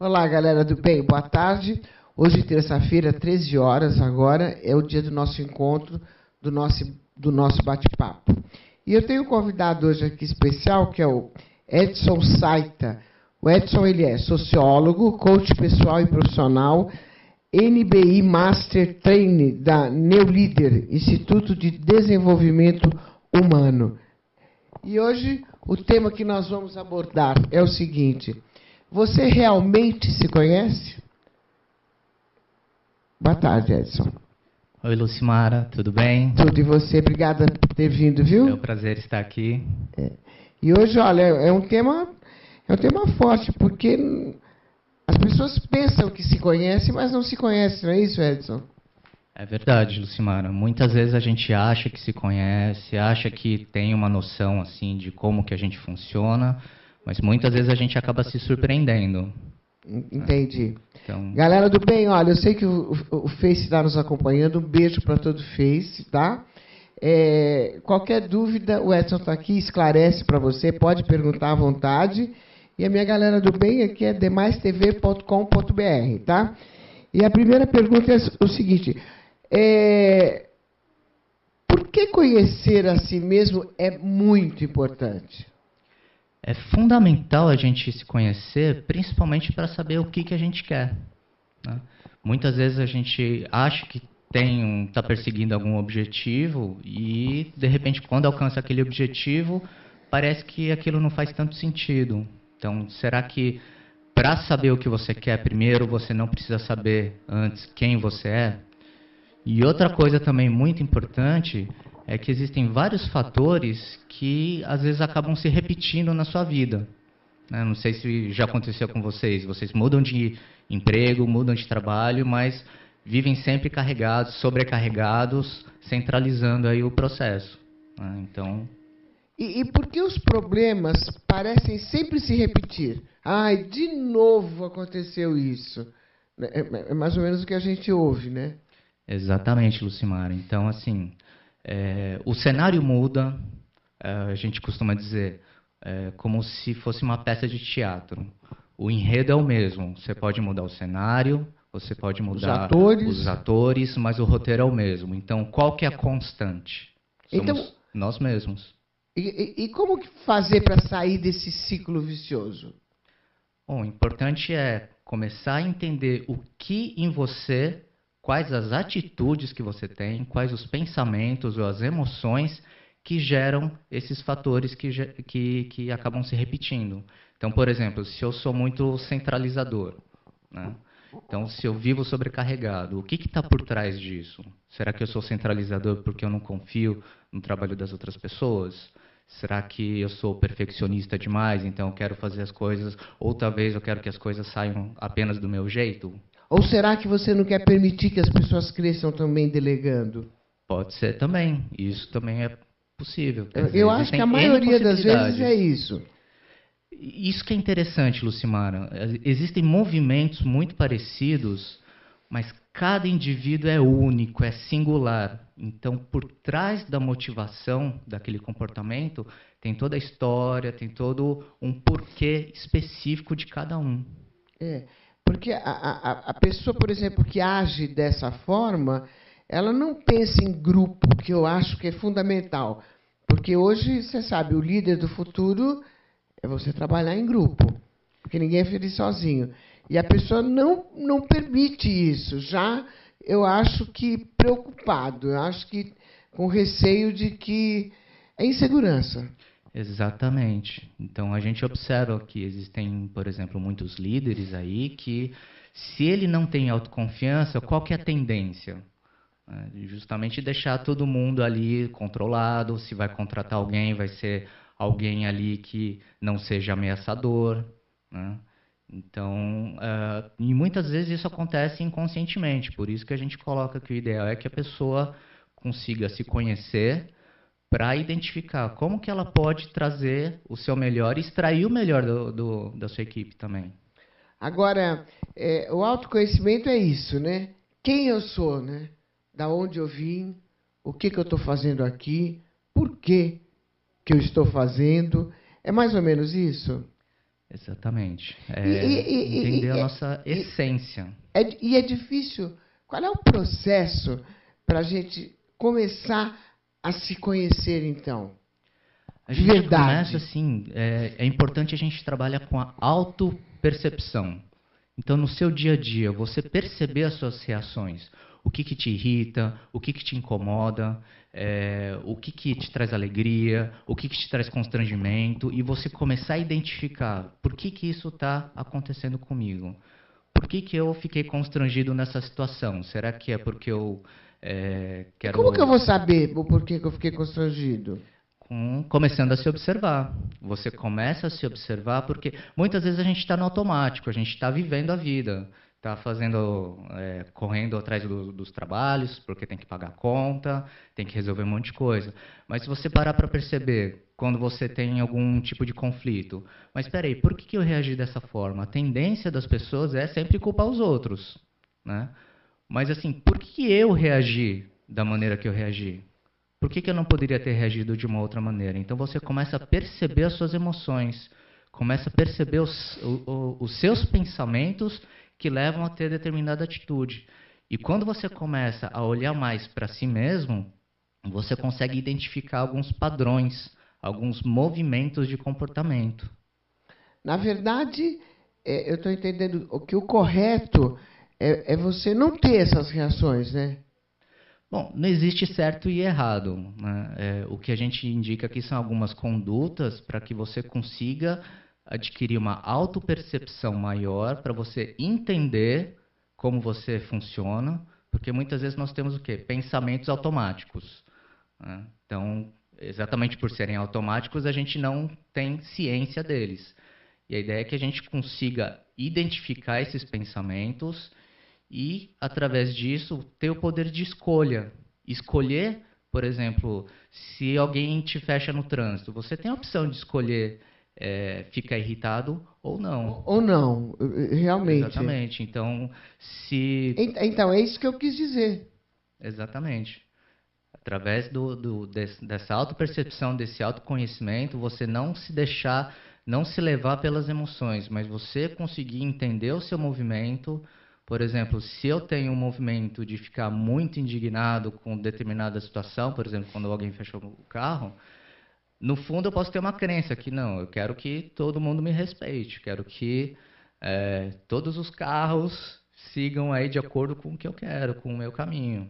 Olá, galera do bem, boa tarde. Hoje, terça-feira, 13 horas, agora é o dia do nosso encontro, do nosso bate-papo. E eu tenho um convidado hoje aqui especial, que é o Edson Saita. O Edson, ele é sociólogo, coach pessoal e profissional, NBI Master Trainer da Neolider, Instituto de Desenvolvimento Humano. E hoje, o tema que nós vamos abordar é o seguinte: você realmente se conhece? Boa tarde, Edson. Oi, Lucimara, tudo bem? Tudo, e você? Obrigada por ter vindo, viu? É um prazer estar aqui. E hoje, olha, é um tema forte, porque as pessoas pensam que se conhecem, mas não se conhecem, não é isso, Edson? É verdade, Lucimara. Muitas vezes a gente acha que se conhece, acha que tem uma noção assim de como que a gente funciona, mas muitas vezes a gente acaba se surpreendendo. Entendi. Então, Galera do bem, olha, eu sei que o Face está nos acompanhando. Um beijo para todo o Face, tá? Qualquer dúvida, o Edson está aqui, esclarece para você, pode perguntar à vontade. E a minha galera do bem aqui é demaistv.com.br, tá? E a primeira pergunta é o seguinte: por que conhecer a si mesmo é muito importante? é fundamental a gente se conhecer, principalmente para saber o que a gente quer, né? Muitas vezes a gente acha que está perseguindo algum objetivo e, de repente, quando alcança aquele objetivo, parece que aquilo não faz tanto sentido. Então, será que para saber o que você quer primeiro, você não precisa saber antes quem você é? E outra coisa também muito importante é que existem vários fatores que às vezes acabam se repetindo na sua vida, né? Não sei se já aconteceu com vocês. Vocês mudam de emprego, mudam de trabalho, mas vivem sempre carregados, sobrecarregados, centralizando aí o processo, né? Então, E por que os problemas parecem sempre se repetir? Ai, de novo aconteceu isso. É mais ou menos o que a gente ouve, né? exatamente, Lucimara. Então, assim, o cenário muda, a gente costuma dizer, como se fosse uma peça de teatro. O enredo é o mesmo. Você pode mudar o cenário, você pode mudar os atores, mas o roteiro é o mesmo. Então, qual que é a constante? Somos nós mesmos. E como que fazer para sair desse ciclo vicioso? Bom, o importante é começar a entender o que em você, quais as atitudes que você tem, quais os pensamentos ou as emoções que geram esses fatores que acabam se repetindo. Então, por exemplo, se eu sou muito centralizador, né? Então, se eu vivo sobrecarregado, o que está por trás disso? Será que eu sou centralizador porque eu não confio no trabalho das outras pessoas? Será que eu sou perfeccionista demais, então eu quero fazer as coisas, ou talvez eu quero que as coisas saiam apenas do meu jeito? Ou será que você não quer permitir que as pessoas cresçam também delegando? Pode ser também, isso também é possível. Quer dizer, Eu acho que a maioria das vezes é isso. Isso que é interessante, Lucimara. Existem movimentos muito parecidos, mas cada indivíduo é único, é singular. Então, por trás da motivação daquele comportamento, tem toda a história, tem todo um porquê específico de cada um. Porque a pessoa, por exemplo, que age dessa forma, ela não pensa em grupo, que eu acho que é fundamental. Porque hoje, você sabe, o líder do futuro é você trabalhar em grupo, porque ninguém é feliz sozinho. E a pessoa não permite isso. Já eu acho que preocupado, eu acho que com receio de que é insegurança. Exatamente. Então a gente observa que existem, por exemplo, muitos líderes aí que, se ele não tem autoconfiança, qual que é a tendência? Justamente deixar todo mundo ali controlado. Se vai contratar alguém, vai ser alguém ali que não seja ameaçador, né? Então, e muitas vezes isso acontece inconscientemente. Por isso que a gente coloca que o ideal é que a pessoa consiga se conhecer para identificar como que ela pode trazer o seu melhor e extrair o melhor da sua equipe também. Agora, o autoconhecimento é isso, né? Quem eu sou, né? Da onde eu vim, o que eu estou fazendo aqui, por que eu estou fazendo. É mais ou menos isso? Exatamente. E Entender a nossa essência. É difícil. Qual é o processo para a gente começar a se conhecer, então? A De gente verdade. começa assim, é importante a gente trabalhar com a autopercepção. Então, no seu dia a dia, você perceber as suas reações. O que te irrita, o que te incomoda, o que te traz alegria, o que te traz constrangimento, e você começar a identificar por que isso está acontecendo comigo. Por que eu fiquei constrangido nessa situação? Será que é porque eu E como que eu vou saber o porquê que eu fiquei constrangido? Começando a se observar. Você começa a se observar porque muitas vezes a gente está no automático, a gente está vivendo a vida, está fazendo, correndo atrás dos trabalhos, porque tem que pagar a conta, tem que resolver um monte de coisa. Mas se você parar para perceber quando você tem algum tipo de conflito, mas espera aí, por que eu reagi dessa forma? A tendência das pessoas é sempre culpar os outros, né? Mas assim, por que eu reagi da maneira que eu reagi? Por que eu não poderia ter reagido de uma outra maneira? Então você começa a perceber as suas emoções, começa a perceber os seus pensamentos que levam a ter determinada atitude. E quando você começa a olhar mais para si mesmo, você consegue identificar alguns padrões, alguns movimentos de comportamento. Na verdade, eu estou entendendo que o correto é você não ter essas reações, né? Bom, não existe certo e errado, né? O que a gente indica aqui são algumas condutas para que você consiga adquirir uma autopercepção maior, para você entender como você funciona, porque muitas vezes nós temos o quê? Pensamentos automáticos, né? Então, exatamente por serem automáticos, a gente não tem ciência deles. E a ideia é que a gente consiga identificar esses pensamentos e, através disso, ter o poder de escolha. Escolher, por exemplo, se alguém te fecha no trânsito, você tem a opção de escolher ficar irritado ou não. Ou não, realmente. Exatamente. Então, se... Então, é isso que eu quis dizer. Exatamente. Através dessa autopercepção, desse autoconhecimento, você não se deixar, não se levar pelas emoções, mas você conseguir entender o seu movimento. Por exemplo, se eu tenho um movimento de ficar muito indignado com determinada situação, por exemplo, quando alguém fechou o carro, no fundo eu posso ter uma crença que não, eu quero que todo mundo me respeite, quero que todos os carros sigam aí de acordo com o que eu quero, com o meu caminho.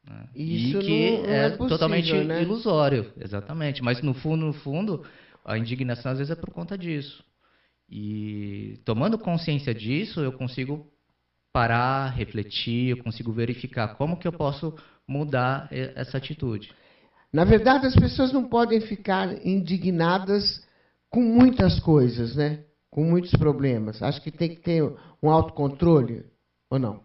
Né? Isso E que não é possível, totalmente né? ilusório, exatamente. Mas no fundo, a indignação às vezes é por conta disso. E tomando consciência disso, eu consigo parar, refletir, eu consigo verificar como que eu posso mudar essa atitude. Na verdade, as pessoas não podem ficar indignadas com muitas coisas, né? Com muitos problemas. Acho que tem que ter um autocontrole, ou não?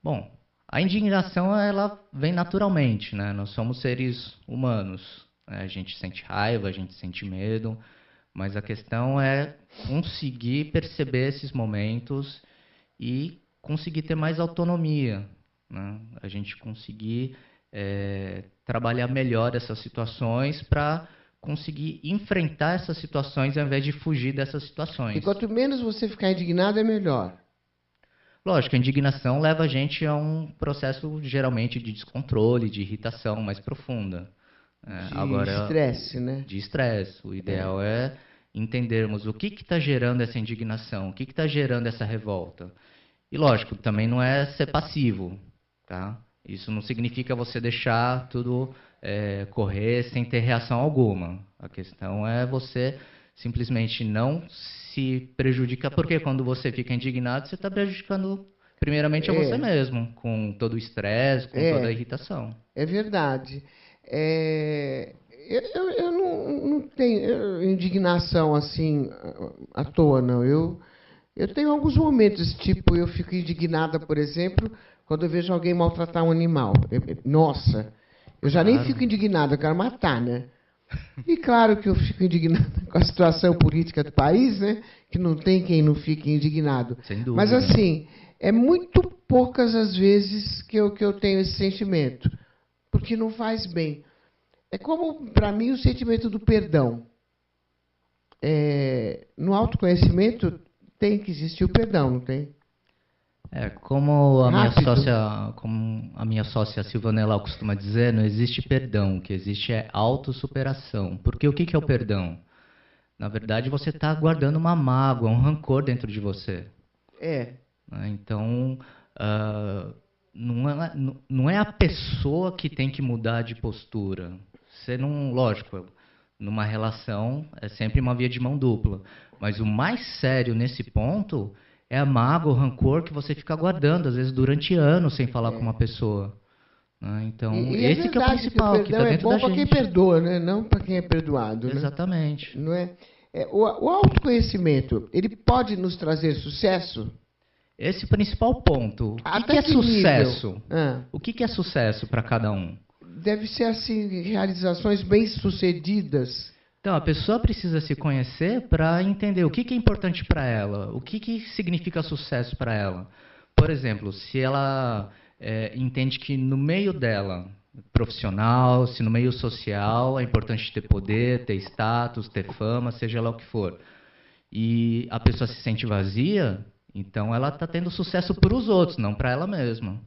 Bom, a indignação ela vem naturalmente, né? Nós somos seres humanos, né? A gente sente raiva, a gente sente medo, mas a questão é conseguir perceber esses momentos e conseguir ter mais autonomia, né? A gente conseguir trabalhar melhor essas situações para conseguir enfrentar essas situações ao invés de fugir dessas situações. E quanto menos você ficar indignado, é melhor. Lógico, a indignação leva a gente a um processo geralmente de descontrole, de irritação mais profunda. De estresse, né? De estresse. O ideal é entendermos o que está gerando essa indignação, o que está gerando essa revolta. E lógico, também não é ser passivo, tá? Isso não significa você deixar tudo correr sem ter reação alguma. A questão é você simplesmente não se prejudicar, porque quando você fica indignado, você está prejudicando primeiramente a você mesmo, com todo o estresse, com toda a irritação. É verdade. Eu não tenho indignação assim à toa, não. Eu tenho alguns momentos, tipo, eu fico indignada, por exemplo, quando eu vejo alguém maltratar um animal. Nossa, eu já nem fico indignada, eu quero matar, né? E claro que eu fico indignada com a situação política do país, né? Que não tem quem não fique indignado. Sem dúvida. Mas assim, é muito poucas as vezes que eu tenho esse sentimento, porque não faz bem. É como, para mim, o sentimento do perdão. no autoconhecimento tem que existir o perdão, não tem? Como a minha sócia Silvana Elau costuma dizer, não existe perdão, o que existe é autossuperação. Porque o que é o perdão? Na verdade, você está guardando uma mágoa, um rancor dentro de você. Então, não é a pessoa que tem que mudar de postura. Você não, lógico, numa relação é sempre uma via de mão dupla. Mas o mais sério nesse ponto é a mágoa, o rancor que você fica guardando, às vezes durante anos sem falar com uma pessoa. Então, esse que é o principal, que está dentro da gente. É bom para quem perdoa, né? Não para quem é perdoado. Exatamente. Né? Não é? O autoconhecimento, ele pode nos trazer sucesso? Esse é o principal ponto. O que é sucesso? O que é sucesso para cada um? Deve ser assim, realizações bem-sucedidas. Então, a pessoa precisa se conhecer para entender o que é importante para ela, o que significa sucesso para ela. Por exemplo, se ela entende que no meio dela, profissional, se no meio social, é importante ter poder, ter status, ter fama, seja lá o que for. E a pessoa se sente vazia, então ela está tendo sucesso para os outros, não para ela mesma.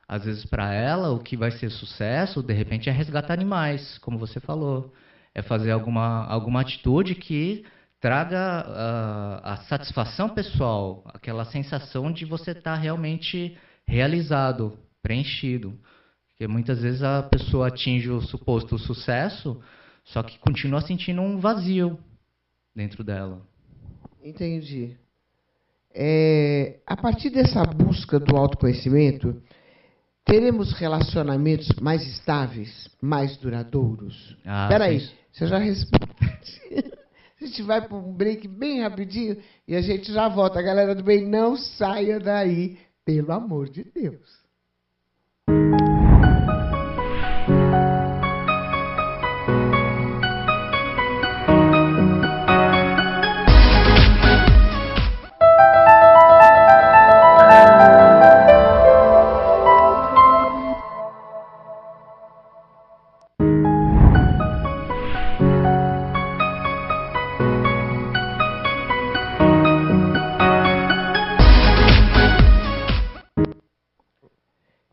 Às vezes, para ela, o que vai ser sucesso, de repente, é resgatar animais, como você falou. É fazer alguma atitude que traga a satisfação pessoal, aquela sensação de você estar realmente realizado, preenchido. Porque muitas vezes a pessoa atinge o suposto sucesso, só que continua sentindo um vazio dentro dela. Entendi. A partir dessa busca do autoconhecimento, teremos relacionamentos mais estáveis, mais duradouros? Espera aí, você já respondeu. A gente vai para um break bem rapidinho e a gente já volta. A galera do bem, não saia daí, pelo amor de Deus.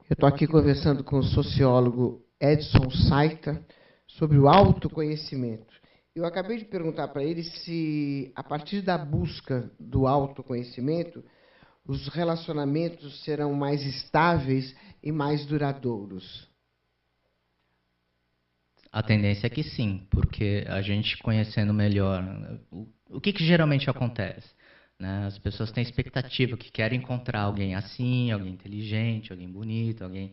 Estou aqui conversando com o sociólogo Edson Saita sobre o autoconhecimento. Eu acabei de perguntar para ele se, a partir da busca do autoconhecimento, os relacionamentos serão mais estáveis e mais duradouros. A tendência é que sim, porque a gente conhecendo melhor, o que geralmente acontece? As pessoas têm expectativa, que querem encontrar alguém assim, alguém inteligente, alguém bonito, alguém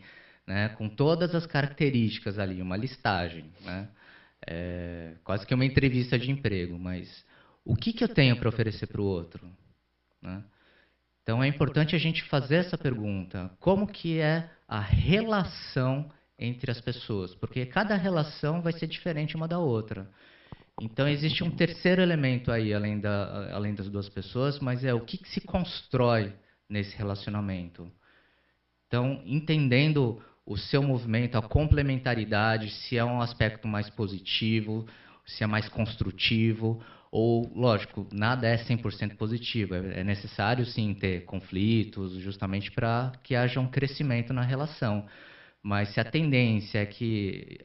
com todas as características ali, uma listagem. Quase que uma entrevista de emprego, mas o que eu tenho para oferecer para o outro? Então é importante a gente fazer essa pergunta, como que é a relação entre as pessoas? Porque cada relação vai ser diferente uma da outra. Então, existe um terceiro elemento aí, além das duas pessoas, mas é o que se constrói nesse relacionamento. Então, entendendo o seu movimento, a complementaridade, se é um aspecto mais positivo, se é mais construtivo, ou, lógico, nada é 100% positivo. É necessário, sim, ter conflitos, justamente para que haja um crescimento na relação. Mas se a tendência é que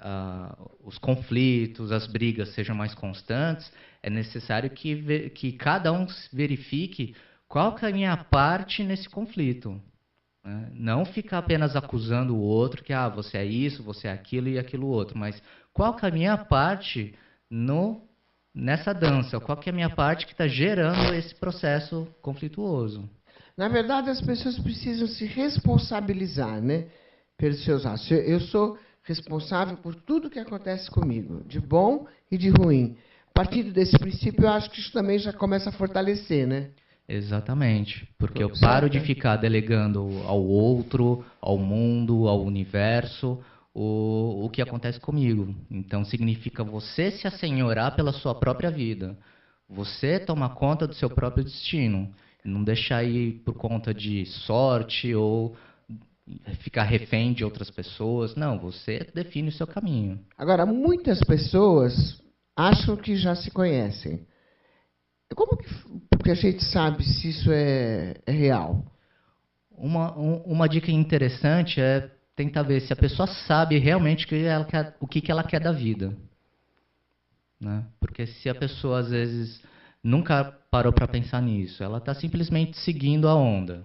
os conflitos, as brigas sejam mais constantes, é necessário que cada um verifique qual que é a minha parte nesse conflito. Não ficar apenas acusando o outro, que você é isso, você é aquilo e aquilo outro, mas qual que é a minha parte nessa dança? Qual que é a minha parte que está gerando esse processo conflituoso? Na verdade, as pessoas precisam se responsabilizar, né? Pelos seus atos. Eu sou responsável por tudo que acontece comigo, de bom e de ruim. A partir desse princípio, eu acho que isso também já começa a fortalecer, né? Exatamente, porque eu paro de ficar delegando ao outro, ao mundo, ao universo, o que acontece comigo. Então, significa você se assenhorar pela sua própria vida. Você tomar conta do seu próprio destino. Não deixar ir por conta de sorte ou ficar refém de outras pessoas. Não, você define o seu caminho. Agora, muitas pessoas acham que já se conhecem. Como que a gente sabe se isso é real? Uma dica interessante é tentar ver se a pessoa sabe realmente o que ela quer da vida. Né? Porque se a pessoa, às vezes, nunca parou para pensar nisso, ela está simplesmente seguindo a onda.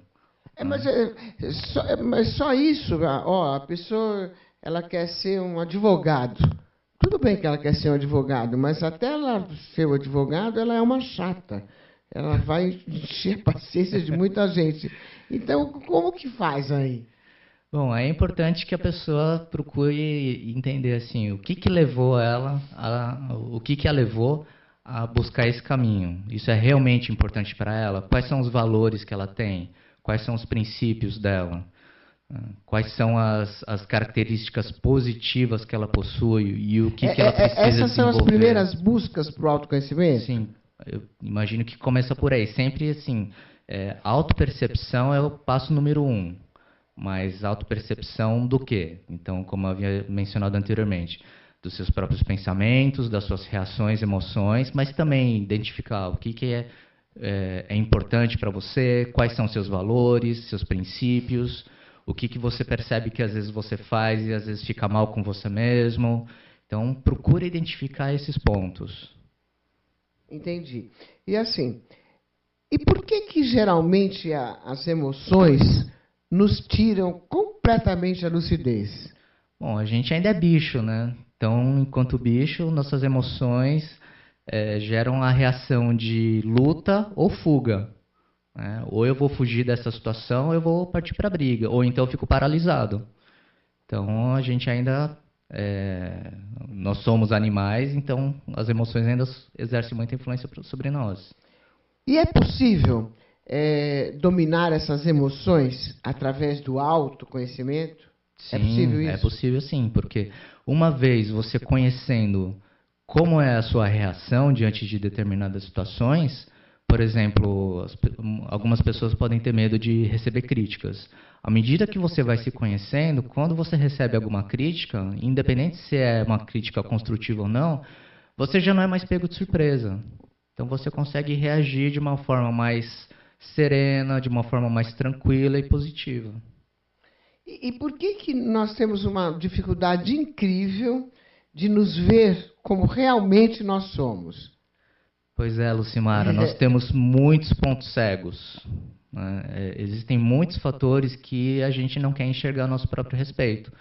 Mas só isso, ó, a pessoa ela quer ser um advogado. Tudo bem que ela quer ser um advogado, mas até ela ser um advogado, ela é uma chata. Ela vai encher a paciência de muita gente. Então, como que faz aí? Bom, é importante que a pessoa procure entender assim, o que levou ela, o que a levou a buscar esse caminho. Isso é realmente importante para ela? Quais são os valores que ela tem? Quais são os princípios dela? Quais são as características positivas que ela possui e o que ela precisa desenvolver? Essas são as primeiras buscas para o autoconhecimento? Sim, eu imagino que começa por aí. Sempre assim, autopercepção é o passo número 1. Mas autopercepção do quê? Então, como eu havia mencionado anteriormente, dos seus próprios pensamentos, das suas reações, emoções, mas também identificar o que é importante para você, quais são seus valores, seus princípios, o que você percebe que às vezes você faz e às vezes fica mal com você mesmo. Então, procure identificar esses pontos. Entendi. E assim, e por que geralmente as emoções nos tiram completamente a lucidez? Bom, a gente ainda é bicho, né? Então, enquanto bicho, nossas emoções geram a reação de luta ou fuga. Né? Ou eu vou fugir dessa situação, ou eu vou partir para a briga. Ou então eu fico paralisado. Então, a gente ainda... nós somos animais, então as emoções ainda exercem muita influência sobre nós. E é possível dominar essas emoções através do autoconhecimento? Sim, é possível isso? É possível sim, porque uma vez você conhecendo como é a sua reação diante de determinadas situações, por exemplo, algumas pessoas podem ter medo de receber críticas. À medida que você vai se conhecendo, quando você recebe alguma crítica, independente se é uma crítica construtiva ou não, você já não é mais pego de surpresa. Então você consegue reagir de uma forma mais serena, de uma forma mais tranquila e positiva. E por que nós temos uma dificuldade incrível de nos ver como realmente nós somos? Pois é, Lucimara, nós temos muitos pontos cegos. Né? Existem muitos fatores que a gente não quer enxergar a nosso próprio respeito.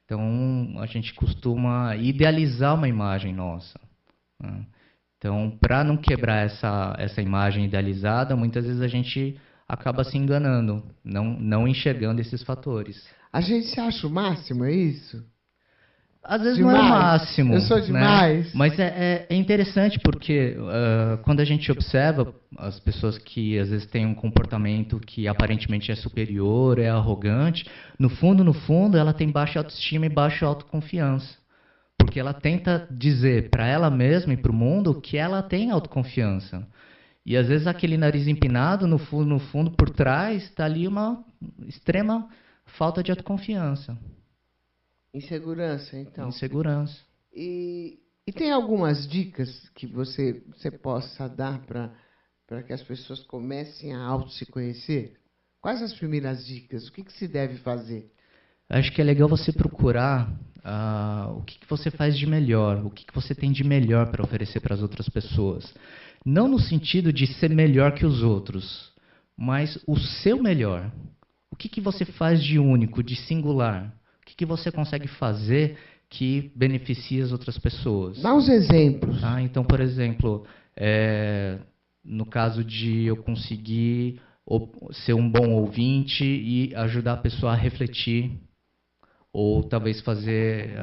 Então, a gente costuma idealizar uma imagem nossa. Né? Então, para não quebrar essa imagem idealizada, muitas vezes a gente acaba se enganando, não enxergando esses fatores. A gente se acha o máximo, é isso? Às vezes demais. Não é o máximo. Eu sou demais. Né? Mas é interessante porque quando a gente observa as pessoas que às vezes têm um comportamento que aparentemente é superior, é arrogante, no fundo, ela tem baixa autoestima e baixa autoconfiança. Porque ela tenta dizer para ela mesma e para o mundo que ela tem autoconfiança. E às vezes aquele nariz empinado, no fundo por trás, está ali uma extrema falta de autoconfiança. Insegurança, então. Insegurança. E tem algumas dicas que você possa dar para que as pessoas comecem a se conhecer? Quais as primeiras dicas? O que se deve fazer? Acho que é legal você procurar o que você faz de melhor, o que você tem de melhor para oferecer para as outras pessoas. Não no sentido de ser melhor que os outros, mas o seu melhor. O que você faz de único, de singular? O que você consegue fazer que beneficie as outras pessoas? Dá uns exemplos. Tá? Então, por exemplo, no caso de eu conseguir ser um bom ouvinte e ajudar a pessoa a refletir, ou talvez fazer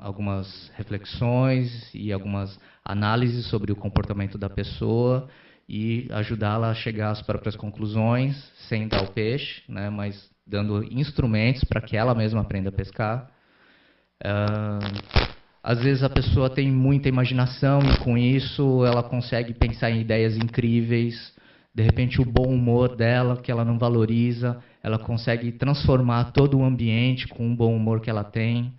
algumas reflexões e algumas análises sobre o comportamento da pessoa e ajudá-la a chegar às próprias conclusões, sem dar o peixe, né, mas dando instrumentos para que ela mesma aprenda a pescar. Às vezes a pessoa tem muita imaginação e com isso ela consegue pensar em ideias incríveis. De repente o bom humor dela, que ela não valoriza, ela consegue transformar todo o ambiente com o bom humor que ela tem.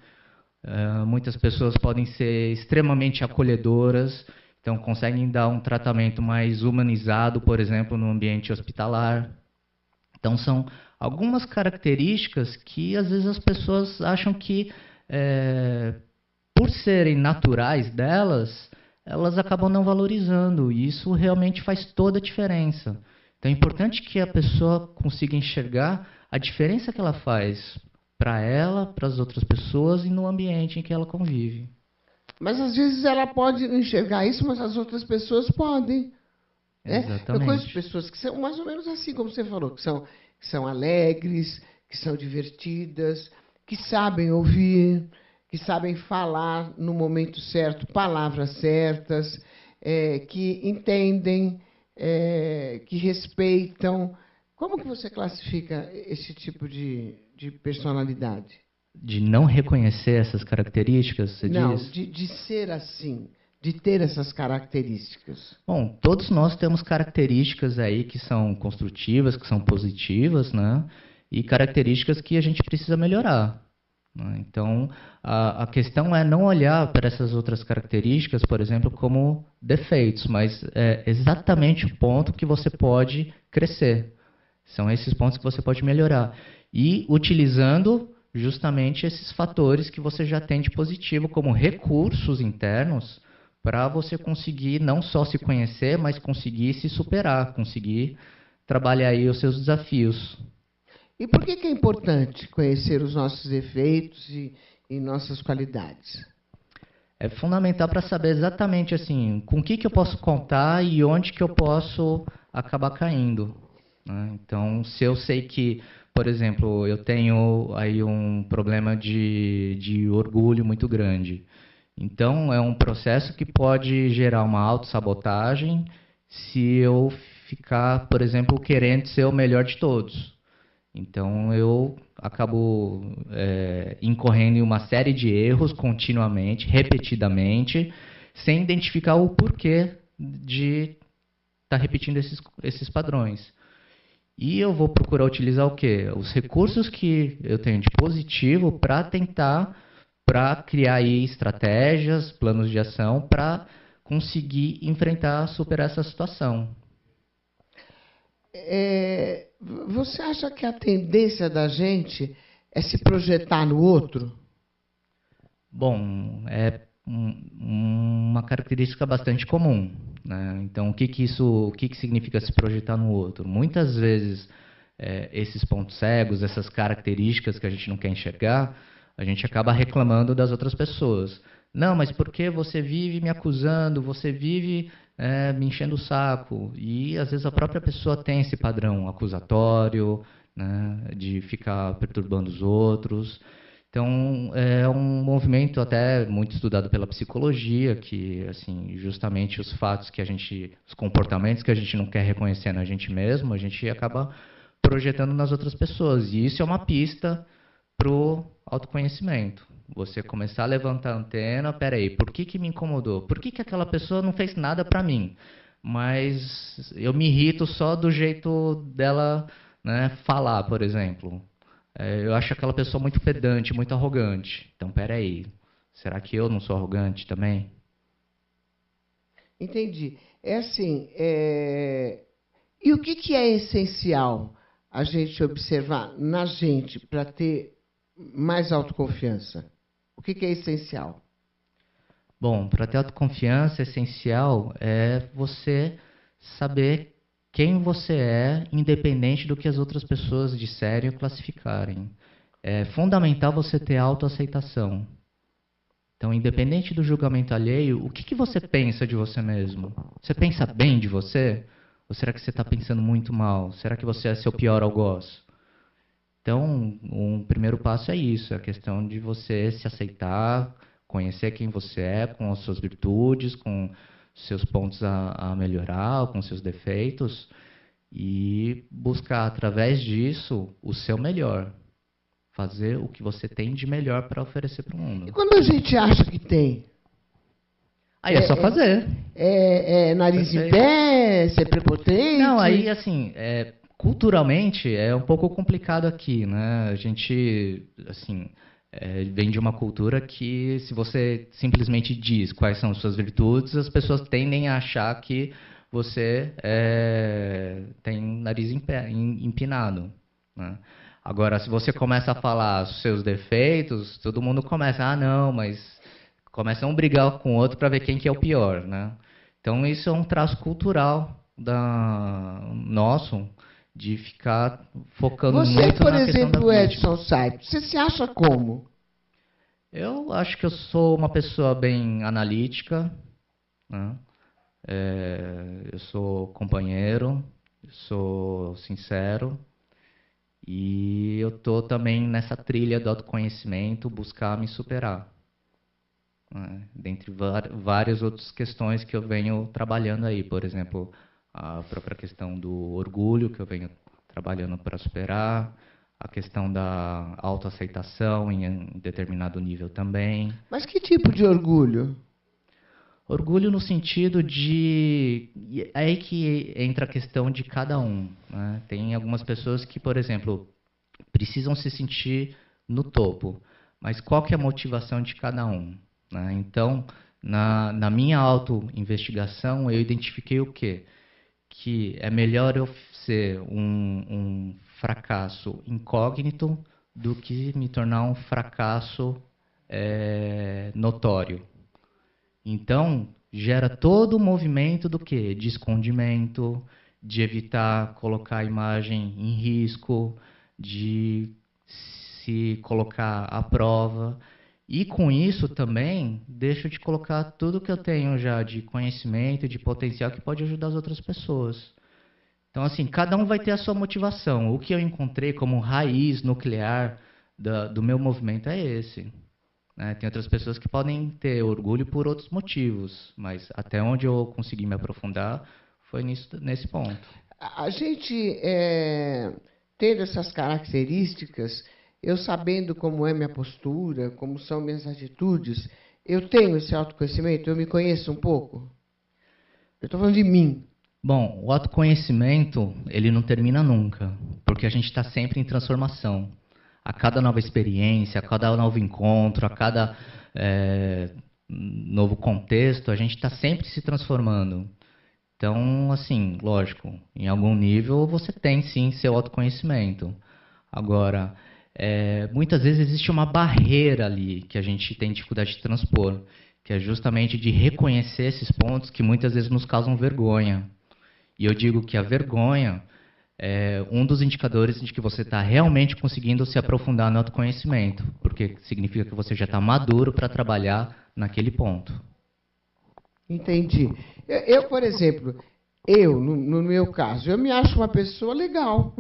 Muitas pessoas podem ser extremamente acolhedoras. Então, conseguem dar um tratamento mais humanizado, por exemplo, no ambiente hospitalar. Então, são algumas características que, às vezes, as pessoas acham que, por serem naturais delas, elas acabam não valorizando. E isso realmente faz toda a diferença. Então, é importante que a pessoa consiga enxergar a diferença que ela faz para ela, para as outras pessoas e no ambiente em que ela convive. Mas, às vezes, ela pode enxergar isso, mas as outras pessoas podem. Exatamente. Eu conheço pessoas que são mais ou menos assim, como você falou, que são alegres, que são divertidas, que sabem ouvir, que sabem falar no momento certo, palavras certas, que entendem, que respeitam. Como que você classifica esse tipo de personalidade? De não reconhecer essas características, você Não, diz? de ser assim, de ter essas características. Bom, todos nós temos características aí que são construtivas, que são positivas, né? E características que a gente precisa melhorar. Né? Então, a questão é não olhar para essas outras características, por exemplo, como defeitos, mas é exatamente o ponto que você pode crescer. São esses pontos que você pode melhorar. E utilizando justamente esses fatores que você já tem de positivo como recursos internos para você conseguir não só se conhecer, mas conseguir se superar, conseguir trabalhar aí os seus desafios. E por que é importante conhecer os nossos defeitos e nossas qualidades? É fundamental para saber exatamente assim, com o que eu posso contar e onde que eu posso acabar caindo. Né? Então, se eu sei que, por exemplo, eu tenho aí um problema de orgulho muito grande. Então, é um processo que pode gerar uma autossabotagem se eu ficar, por exemplo, querendo ser o melhor de todos. Então, eu acabo incorrendo em uma série de erros continuamente, repetidamente, sem identificar o porquê de estar repetindo esses padrões. E eu vou procurar utilizar o quê? Os recursos que eu tenho de positivo para criar aí estratégias, planos de ação para conseguir enfrentar, superar essa situação. Você acha que a tendência da gente é se projetar no outro? Bom, é uma característica bastante comum. Né? Então, o que significa se projetar no outro? Muitas vezes, esses pontos cegos, essas características que a gente não quer enxergar, a gente acaba reclamando das outras pessoas. Não, mas por que você vive me acusando, você vive me enchendo o saco? E, às vezes, a própria pessoa tem esse padrão acusatório, né, de ficar perturbando os outros. Então, é um movimento até muito estudado pela psicologia, que, assim, justamente os fatos que os comportamentos que a gente não quer reconhecer na gente mesmo, a gente acaba projetando nas outras pessoas. E isso é uma pista para o autoconhecimento. Você começar a levantar a antena, peraí, por que me incomodou? Por que aquela pessoa não fez nada para mim? Mas eu me irrito só do jeito dela, né, falar, por exemplo. Eu acho aquela pessoa muito pedante, muito arrogante. Então, peraí, será que eu não sou arrogante também? Entendi. É assim, e o que é essencial a gente observar na gente para ter mais autoconfiança? O que é essencial? Bom, para ter autoconfiança, essencial é você saber quem você é, independente do que as outras pessoas disserem ou classificarem. É fundamental você ter autoaceitação. Então, independente do julgamento alheio, o que você pensa de você mesmo? Você pensa bem de você? Ou será que você está pensando muito mal? Será que você é seu pior algoz? Então, um primeiro passo é isso, é a questão de você se aceitar, conhecer quem você é, com as suas virtudes, com seus pontos a melhorar, com seus defeitos, e buscar, através disso, o seu melhor. Fazer o que você tem de melhor para oferecer para o mundo. E quando a gente acha que tem? Aí é só fazer. Nariz em pé, ser prepotente? Não, aí assim, culturalmente é um pouco complicado aqui, né? A gente, assim, vem de uma cultura que, se você simplesmente diz quais são suas virtudes, as pessoas tendem a achar que você tem nariz empinado, né? Agora, se você começa a falar os seus defeitos, todo mundo começa, não, mas começam a brigar com o outro para ver quem que é o pior, né? Então, isso é um traço cultural nosso, de ficar focando Você, muito por na questão da exemplo, vítima. Edson Saito, você se acha como? Eu acho que eu sou uma pessoa bem analítica, né? Eu sou companheiro, eu sou sincero, e eu estou também nessa trilha do autoconhecimento, buscar me superar, né? Dentre várias outras questões que eu venho trabalhando aí, por exemplo, a própria questão do orgulho, que eu venho trabalhando para superar, a questão da autoaceitação em determinado nível também. Mas que tipo de orgulho? Orgulho no sentido de... É aí que entra a questão de cada um, né? Tem algumas pessoas que, por exemplo, precisam se sentir no topo, mas qual que é a motivação de cada um, né? Então, na minha auto-investigação, eu identifiquei o quê? Que é melhor eu ser um fracasso incógnito do que me tornar um fracasso notório. Então, gera todo o movimento do quê? De escondimento, de evitar colocar a imagem em risco, de se colocar à prova. E com isso também, deixo de colocar tudo que eu tenho já de conhecimento, de potencial que pode ajudar as outras pessoas. Então, assim, cada um vai ter a sua motivação. O que eu encontrei como raiz nuclear do meu movimento é esse. Tem outras pessoas que podem ter orgulho por outros motivos, mas até onde eu consegui me aprofundar foi nesse ponto. A gente, tendo essas características, eu sabendo como é minha postura, como são minhas atitudes, eu tenho esse autoconhecimento, eu me conheço um pouco? Eu estou falando de mim. Bom, o autoconhecimento, ele não termina nunca, porque a gente está sempre em transformação. A cada nova experiência, a cada novo encontro, a cada novo contexto, a gente está sempre se transformando. Então, assim, lógico, em algum nível você tem sim seu autoconhecimento. Agora, muitas vezes existe uma barreira ali que a gente tem dificuldade de transpor, que é justamente de reconhecer esses pontos que muitas vezes nos causam vergonha. E eu digo que a vergonha é um dos indicadores de que você está realmente conseguindo se aprofundar no autoconhecimento, porque significa que você já está maduro para trabalhar naquele ponto. Entendi. Por exemplo, no meu caso, eu me acho uma pessoa legal.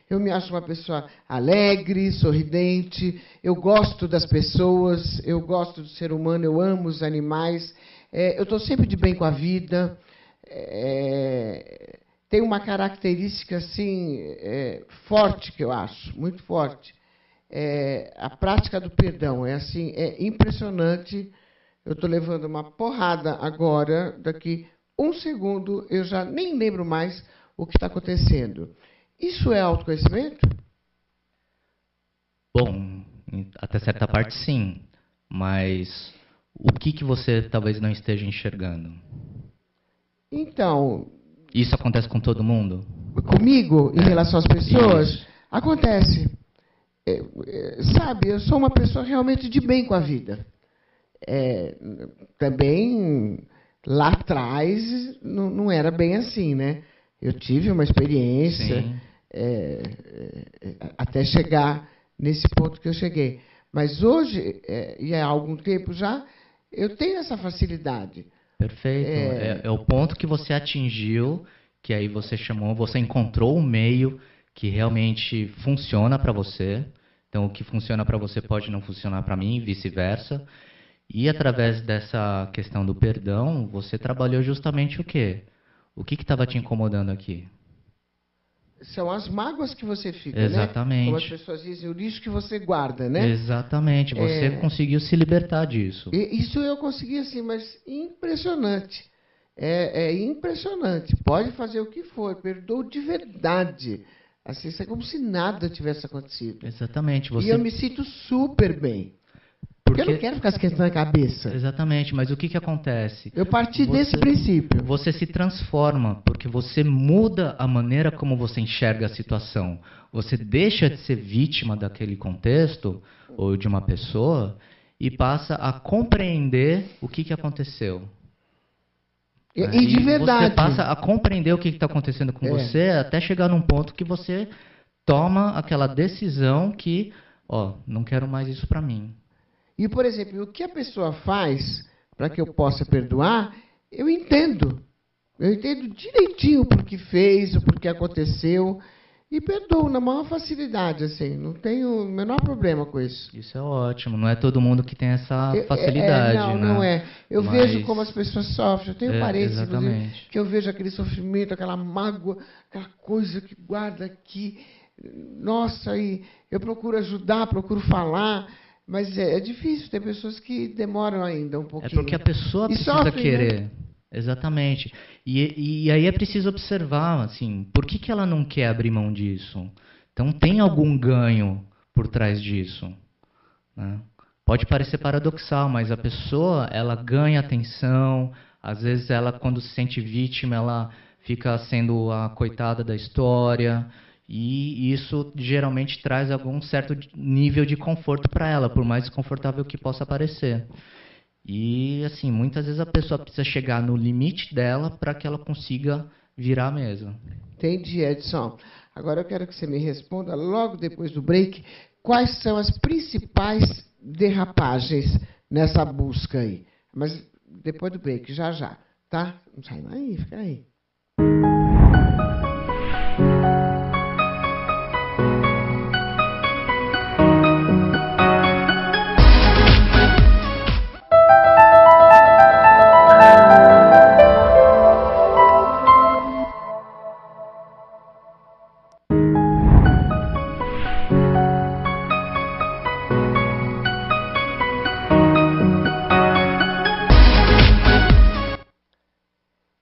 Eu me acho uma pessoa alegre, sorridente, eu gosto das pessoas, eu gosto do ser humano, eu amo os animais, eu estou sempre de bem com a vida. Tem uma característica assim forte que eu acho, muito forte. A prática do perdão é assim, é impressionante. Eu estou levando uma porrada agora, daqui um segundo eu já nem lembro mais o que está acontecendo. Isso é autoconhecimento? Bom, até certa parte sim, mas o que você talvez não esteja enxergando? Então... Isso acontece com todo mundo? Comigo, em relação às pessoas? Isso. Acontece. Sabe, eu sou uma pessoa realmente de bem com a vida. Também, lá atrás, não era bem assim, né? Eu tive uma experiência até chegar nesse ponto que eu cheguei. Mas hoje, e há algum tempo já, eu tenho essa facilidade. Perfeito. É o ponto que você atingiu, que aí você encontrou um meio que realmente funciona para você. Então, o que funciona para você pode não funcionar para mim, e vice-versa. E através dessa questão do perdão, você trabalhou justamente o quê? O que estava te incomodando aqui? São as mágoas que você fica, exatamente, né? Como as pessoas dizem, o lixo que você guarda, né? Exatamente. Você conseguiu se libertar disso. Isso eu consegui, assim, mas impressionante. É impressionante. Pode fazer o que for, perdoo de verdade. Assim, isso é como se nada tivesse acontecido. Exatamente. E eu me sinto super bem. Porque eu não quero ficar esquentando a cabeça. Exatamente, mas o que acontece? Eu parti desse princípio. Você se transforma, porque você muda a maneira como você enxerga a situação. Você deixa de ser vítima daquele contexto, ou de uma pessoa, e passa a compreender o que aconteceu. E de verdade. Você passa a compreender o que está acontecendo com você, até chegar num ponto que você toma aquela decisão que, não quero mais isso para mim. E, por exemplo, o que a pessoa faz para que eu possa perdoar, eu entendo. Eu entendo direitinho por que fez, o porquê aconteceu, e perdoo na maior facilidade, assim. Não tenho o menor problema com isso. Isso é ótimo. Não é todo mundo que tem essa facilidade, não, né? Não é. Eu vejo como as pessoas sofrem. Eu tenho parentes, inclusive, que eu vejo aquele sofrimento, aquela mágoa, aquela coisa que guarda aqui. Nossa, e eu procuro ajudar, procuro falar. Mas é difícil, tem pessoas que demoram ainda um pouquinho. É porque a pessoa precisa querer. Né? Exatamente. E aí é preciso observar, assim, por que ela não quer abrir mão disso? Então tem algum ganho por trás disso. Né? Pode parecer paradoxal, mas a pessoa, ela ganha atenção, às vezes ela, quando se sente vítima, ela fica sendo a coitada da história. E isso geralmente traz algum certo nível de conforto para ela, por mais desconfortável que possa parecer. E, assim, muitas vezes a pessoa precisa chegar no limite dela para que ela consiga virar a mesa. Entendi, Edson. Agora eu quero que você me responda, logo depois do break, quais são as principais derrapagens nessa busca aí. Mas depois do break, já, tá? Não sai daí, fica aí.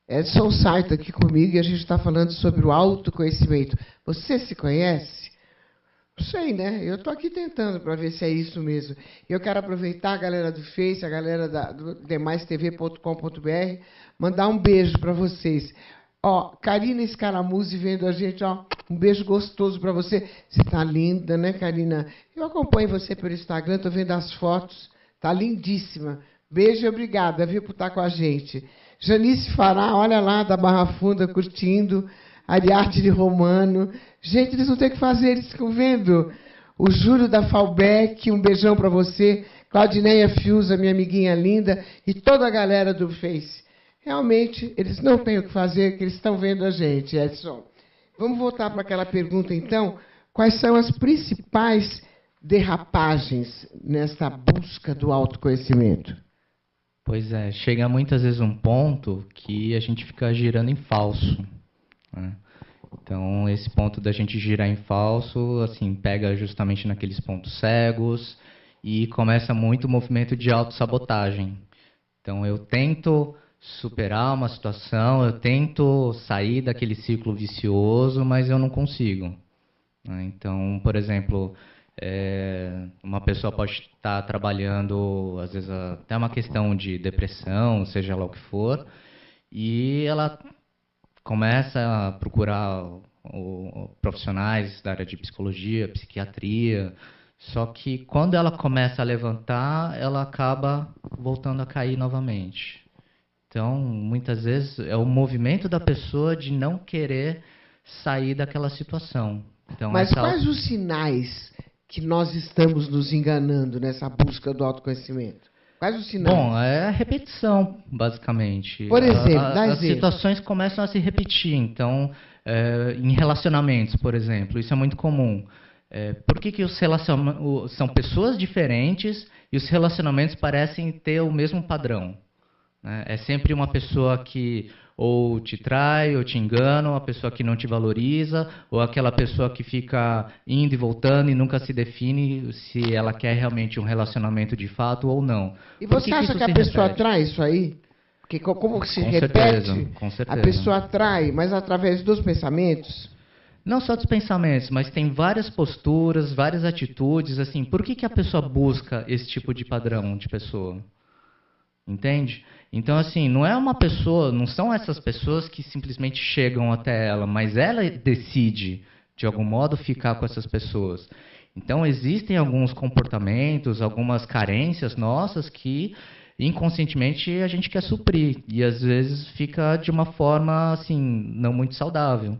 Edson Saito aqui comigo e a gente está falando sobre o autoconhecimento. Você se conhece? Não sei, né? Eu estou aqui tentando para ver se é isso mesmo. Eu quero aproveitar a galera do Face, a galera do demaistv.com.br, mandar um beijo para vocês. Karina Scaramuzzi vendo a gente, um beijo gostoso para você. Você está linda, né, Karina? Eu acompanho você pelo Instagram, estou vendo as fotos. Está lindíssima. Beijo e obrigada, viu, por estar com a gente. Janice Fará, olha lá, da Barra Funda, curtindo. Ariarte de Romano. Gente, eles não têm o que fazer, eles ficam vendo. O Júlio da Falbeck, um beijão para você. Claudineia Fiuza, minha amiguinha linda. E toda a galera do Face. Realmente, eles não têm o que fazer, que eles estão vendo a gente, Edson. Vamos voltar para aquela pergunta, então. Quais são as principais derrapagens nessa busca do autoconhecimento? Pois é, chega muitas vezes um ponto que a gente fica girando em falso. Né? Então, esse ponto da gente girar em falso, assim, pega justamente naqueles pontos cegos e começa muito o movimento de autossabotagem. Então, eu tento superar uma situação, eu tento sair daquele ciclo vicioso, mas eu não consigo. Né? Então, por exemplo, uma pessoa pode estar trabalhando, às vezes, até uma questão de depressão, seja lá o que for, e ela começa a procurar profissionais da área de psicologia, psiquiatria, só que quando ela começa a levantar, ela acaba voltando a cair novamente. Então, muitas vezes, é o movimento da pessoa de não querer sair daquela situação. Então, mas quais os sinais que nós estamos nos enganando nessa busca do autoconhecimento? Quais os sinais? Bom, é a repetição, basicamente. Por exemplo, as situações começam a se repetir. Então, em relacionamentos, por exemplo, isso é muito comum. Por que os relacionamentos são pessoas diferentes e os relacionamentos parecem ter o mesmo padrão? É sempre uma pessoa que ou te trai, ou te engana, uma pessoa que não te valoriza, ou aquela pessoa que fica indo e voltando e nunca se define se ela quer realmente um relacionamento de fato ou não. E você acha que a pessoa atrai isso aí? Porque como se repete, com certeza. A pessoa atrai, mas através dos pensamentos? Não só dos pensamentos, mas tem várias posturas, várias atitudes, assim, por que a pessoa busca esse tipo de padrão de pessoa? Entende? Então, assim, não é uma pessoa, não são essas pessoas que simplesmente chegam até ela, mas ela decide, de algum modo, ficar com essas pessoas. Então, existem alguns comportamentos, algumas carências nossas que inconscientemente a gente quer suprir. E às vezes fica de uma forma, assim, não muito saudável.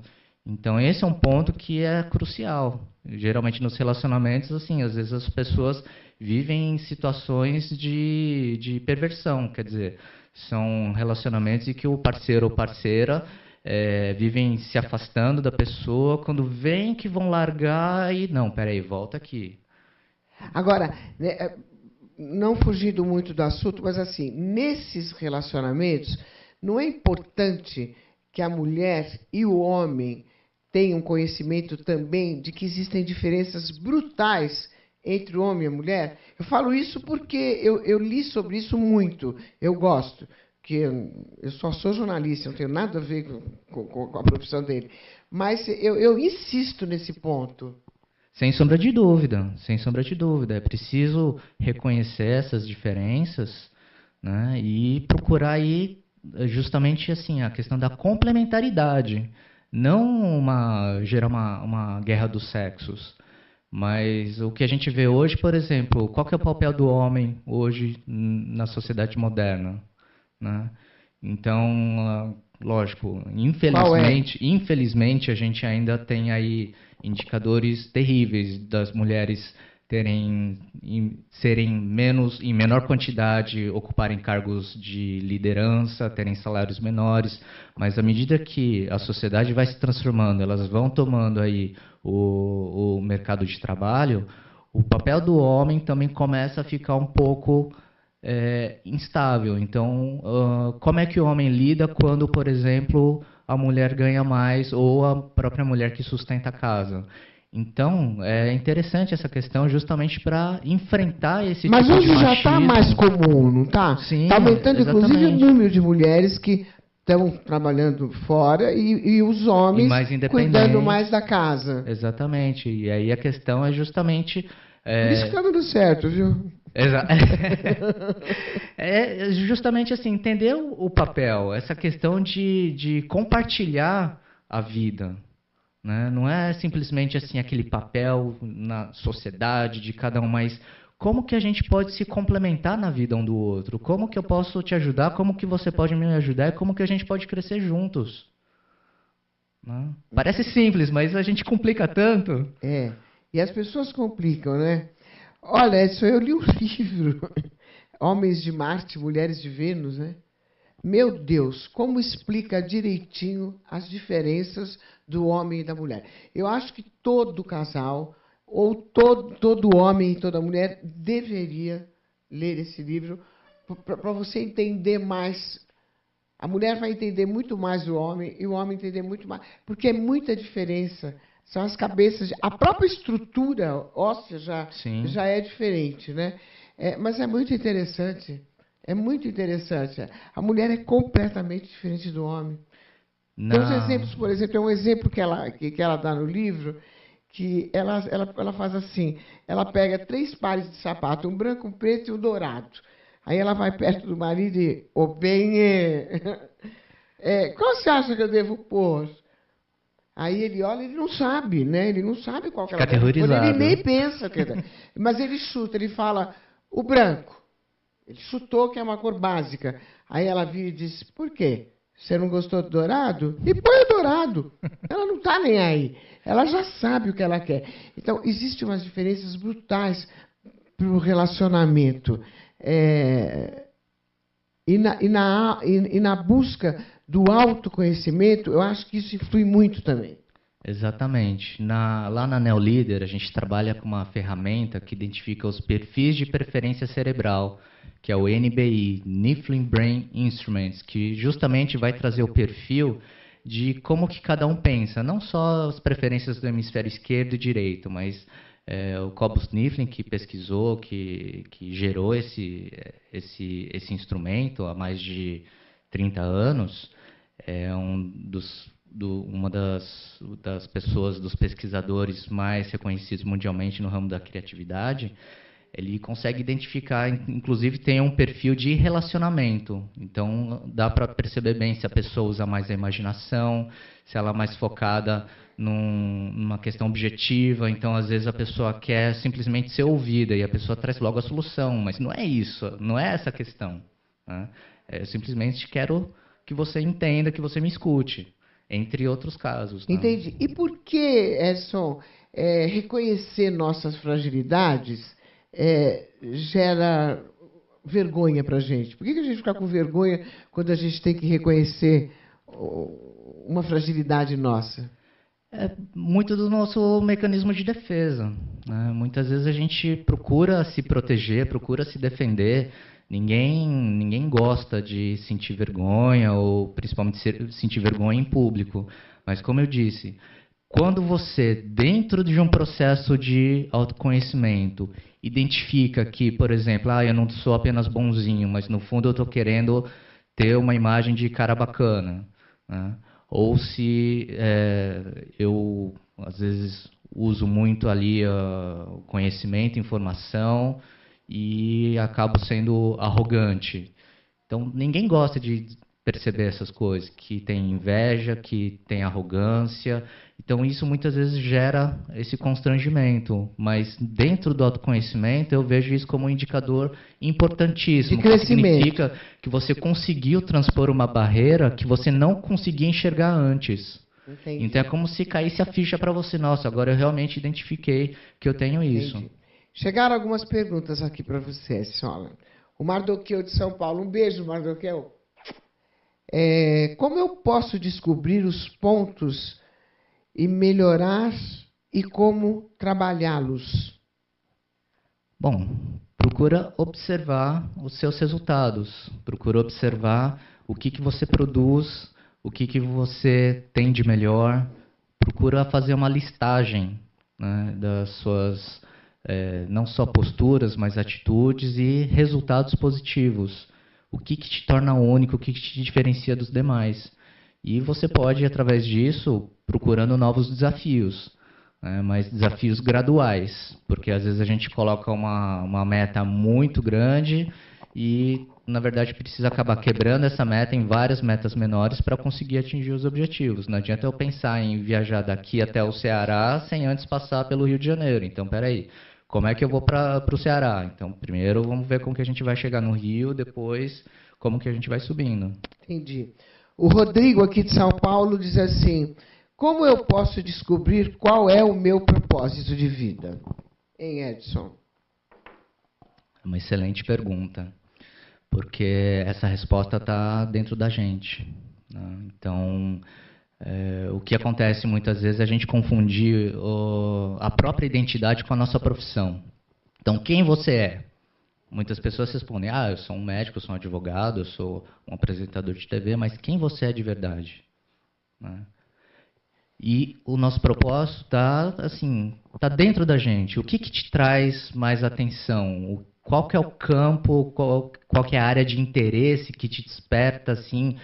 Então, esse é um ponto que é crucial. Geralmente nos relacionamentos, assim, às vezes as pessoas vivem em situações de perversão, quer dizer, são relacionamentos em que o parceiro ou parceira vivem se afastando da pessoa, quando veem que vão largar e, não, peraí, volta aqui. Agora, né, não fugindo muito do assunto, mas assim, nesses relacionamentos, não é importante que a mulher e o homem tenham conhecimento também de que existem diferenças brutais entre o homem e a mulher? Eu falo isso porque eu li sobre isso muito, eu gosto, que eu só sou jornalista, não tenho nada a ver com a profissão dele, mas eu insisto nesse ponto. Sem sombra de dúvida, sem sombra de dúvida. É preciso reconhecer essas diferenças, né, e procurar aí justamente assim a questão da complementaridade, não gerar uma guerra dos sexos. Mas o que a gente vê hoje, por exemplo, qual que é o papel do homem hoje na sociedade moderna, né? Então, lógico, infelizmente a gente ainda tem aí indicadores terríveis das mulheres serem em menor quantidade, ocuparem cargos de liderança, terem salários menores, mas à medida que a sociedade vai se transformando, elas vão tomando aí o mercado de trabalho, o papel do homem também começa a ficar um pouco instável. Então, como é que o homem lida quando, por exemplo, a mulher ganha mais ou a própria mulher que sustenta a casa? Então, é interessante essa questão justamente para enfrentar esse Mas tipo de hoje já machismo. está mais comum, não está? Sim, Está aumentando, exatamente. inclusive, o número de mulheres que estão trabalhando fora e os homens mais cuidando mais da casa. Exatamente. E aí a questão é justamente... Por isso que está dando certo, viu? É justamente assim, entender o papel, essa questão de compartilhar a vida, né? Não é simplesmente assim aquele papel na sociedade de cada um, mas como que a gente pode se complementar na vida um do outro? Como que eu posso te ajudar? Como que você pode me ajudar? E como que a gente pode crescer juntos? Né? Parece simples, mas a gente complica tanto. É, e as pessoas complicam, né? Olha, isso eu li um livro, Homens de Marte, Mulheres de Vênus, né? Meu Deus, como explica direitinho as diferenças do homem e da mulher. Eu acho que todo casal, ou todo homem e toda mulher, deveria ler esse livro para você entender mais. A mulher vai entender muito mais o homem e o homem entender muito mais, porque é muita diferença. São as cabeças, a própria estrutura óssea já é diferente, né? Mas é muito interessante. É muito interessante. A mulher é completamente diferente do homem. Tem uns exemplos, por exemplo, tem um exemplo que ela dá no livro, que ela faz assim, ela pega 3 pares de sapato, um branco, um preto e um dourado. Aí ela vai perto do marido e, ô bem, qual você acha que eu devo pôr? Aí ele olha, ele não sabe, né? Ele não sabe qual que ela deve pôr, ele nem pensa. Mas ele chuta, ele fala, o branco. Ele chutou que é uma cor básica. Aí ela vira e diz, por quê? Você não gostou do dourado? E põe o dourado. Ela não está nem aí. Ela já sabe o que ela quer. Então, existem umas diferenças brutais para o relacionamento. E na busca do autoconhecimento, eu acho que isso influi muito também. Exatamente. Lá na Neolíder, a gente trabalha com uma ferramenta que identifica os perfis de preferência cerebral, que é o NBI, Niflin Brain Instruments, que justamente vai trazer o perfil de como que cada um pensa, não só as preferências do hemisfério esquerdo e direito, mas o Cobus Niflin, que pesquisou, que gerou esse instrumento há mais de 30 anos, é um dos uma das pessoas, dos pesquisadores mais reconhecidos mundialmente no ramo da criatividade, ele consegue identificar, inclusive tem um perfil de relacionamento. Então, dá para perceber bem se a pessoa usa mais a imaginação, se ela é mais focada numa questão objetiva. Então, às vezes, a pessoa quer simplesmente ser ouvida e a pessoa traz logo a solução. Mas não é isso, não é essa a questão. Né? Eu simplesmente quero que você entenda, que você me escute, entre outros casos. Né? Entendi. E por que, Edson, reconhecer nossas fragilidades gera vergonha para a gente? Por que a gente fica com vergonha quando a gente tem que reconhecer uma fragilidade nossa? É muito do nosso mecanismo de defesa. Né? Muitas vezes a gente procura se proteger, procura se defender. Ninguém gosta de sentir vergonha, ou principalmente sentir vergonha em público. Mas, como eu disse, quando você, dentro de um processo de autoconhecimento, identifica que, por exemplo, eu não sou apenas bonzinho, mas no fundo eu estou querendo ter uma imagem de cara bacana, né? Ou se eu, às vezes, uso muito ali o conhecimento, informação, e acabo sendo arrogante. Então, ninguém gosta de perceber essas coisas, que tem inveja, que tem arrogância. Então, isso muitas vezes gera esse constrangimento. Mas, dentro do autoconhecimento, eu vejo isso como um indicador importantíssimo. De crescimento. Que significa que você conseguiu transpor uma barreira que você não conseguia enxergar antes. Entendi. Então, é como se caísse a ficha para você. Nossa, agora eu realmente identifiquei que eu tenho isso. Entendi. Chegaram algumas perguntas aqui para você, senhora. O Mardoqueu de São Paulo. Um beijo, Mardoqueu. Como eu posso descobrir os pontos e melhorar e como trabalhá-los? Bom, procura observar os seus resultados. Procura observar o que você produz, o que você tem de melhor. Procura fazer uma listagem, né, das suas, não só posturas, mas atitudes e resultados positivos. O que te torna único, o que te diferencia dos demais. E você pode, através disso, procurando novos desafios, né, mas desafios graduais, porque às vezes a gente coloca uma meta muito grande e, na verdade, precisa acabar quebrando essa meta em várias metas menores para conseguir atingir os objetivos. Não adianta eu pensar em viajar daqui até o Ceará sem antes passar pelo Rio de Janeiro. Então, peraí. Como é que eu vou para o Ceará? Então, primeiro vamos ver como que a gente vai chegar no Rio, depois como que a gente vai subindo. Entendi. O Rodrigo, aqui de São Paulo, diz assim: como eu posso descobrir qual é o meu propósito de vida? Hein, Edson? É uma excelente pergunta, porque essa resposta está dentro da gente. Né? Então, o que acontece muitas vezes é a gente confundir a própria identidade com a nossa profissão. Então, quem você é? Muitas pessoas respondem, eu sou um médico, eu sou um advogado, eu sou um apresentador de TV, mas quem você é de verdade? Né? E o nosso propósito está assim, tá dentro da gente. O que te traz mais atenção? Qual que é o campo, qual que é a área de interesse que te desperta assim,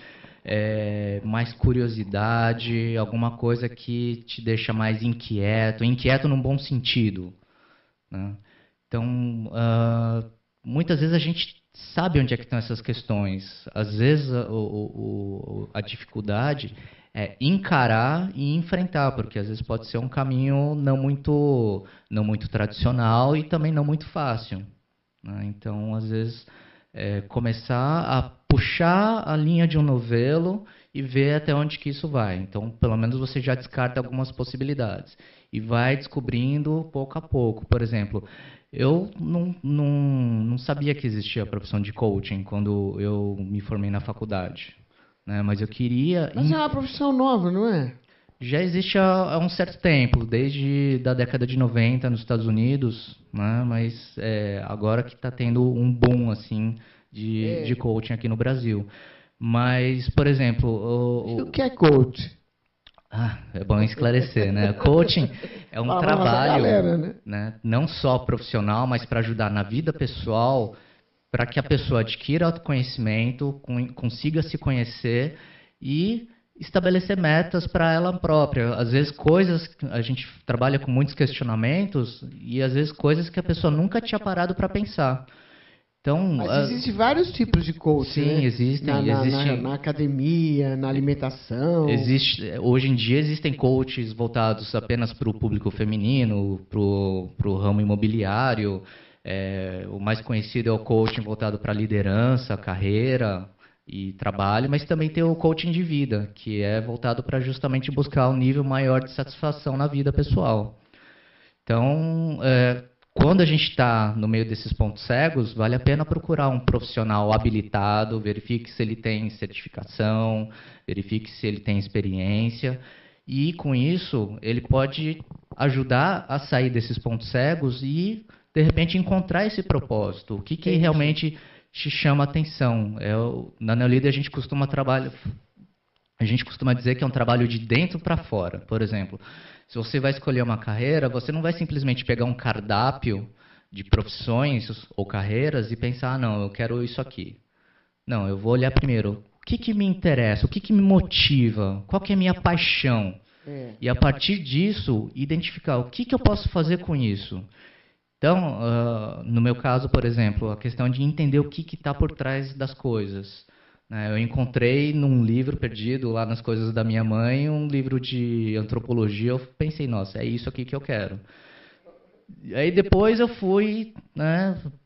mais curiosidade, alguma coisa que te deixa mais inquieto num bom sentido, né? Então, muitas vezes a gente sabe onde é que estão essas questões. Às vezes a dificuldade é encarar e enfrentar, porque às vezes pode ser um caminho não muito tradicional e também não muito fácil, né? Então, às vezes, começar a puxar a linha de um novelo e ver até onde que isso vai. Então, pelo menos você já descarta algumas possibilidades e vai descobrindo pouco a pouco. Por exemplo, eu não sabia que existia a profissão de coaching quando eu me formei na faculdade, né? Mas eu queria... Mas é uma profissão nova, não é? Já existe há um certo tempo, desde da década de 90 nos Estados Unidos, né? Mas agora que está tendo um boom assim, de coaching aqui no Brasil. Mas, por exemplo... O que é coach? É bom esclarecer, né? Coaching é um trabalho, galera, né? Não só profissional, mas para ajudar na vida pessoal, para que a pessoa adquira autoconhecimento, consiga se conhecer e estabelecer metas para ela própria. Às vezes a gente trabalha com muitos questionamentos e às vezes coisas que a pessoa nunca tinha parado para pensar. Então, mas existem vários tipos de coaching, sim, né? existem. Na academia, na alimentação. Hoje em dia existem coaches voltados apenas para o público feminino, para o ramo imobiliário. O mais conhecido é o coaching voltado para liderança, carreira e trabalho, mas também tem o coaching de vida, que é voltado para justamente buscar um nível maior de satisfação na vida pessoal. Então, quando a gente está no meio desses pontos cegos, vale a pena procurar um profissional habilitado, verifique se ele tem certificação, verifique se ele tem experiência, e com isso ele pode ajudar a sair desses pontos cegos e, de repente, encontrar esse propósito. O que realmente te chama a atenção? Na Neolida a gente costuma dizer que é um trabalho de dentro para fora. Por exemplo, se você vai escolher uma carreira, você não vai simplesmente pegar um cardápio de profissões ou carreiras e pensar, não, eu quero isso aqui. Não, eu vou olhar primeiro, o que me interessa, o que me motiva, qual que é a minha paixão? E a partir disso, identificar o que eu posso fazer com isso. Então, no meu caso, por exemplo, a questão de entender o que está por trás das coisas. Eu encontrei num livro perdido lá nas coisas da minha mãe, um livro de antropologia. Eu pensei, nossa, é isso aqui que eu quero. Aí depois eu fui,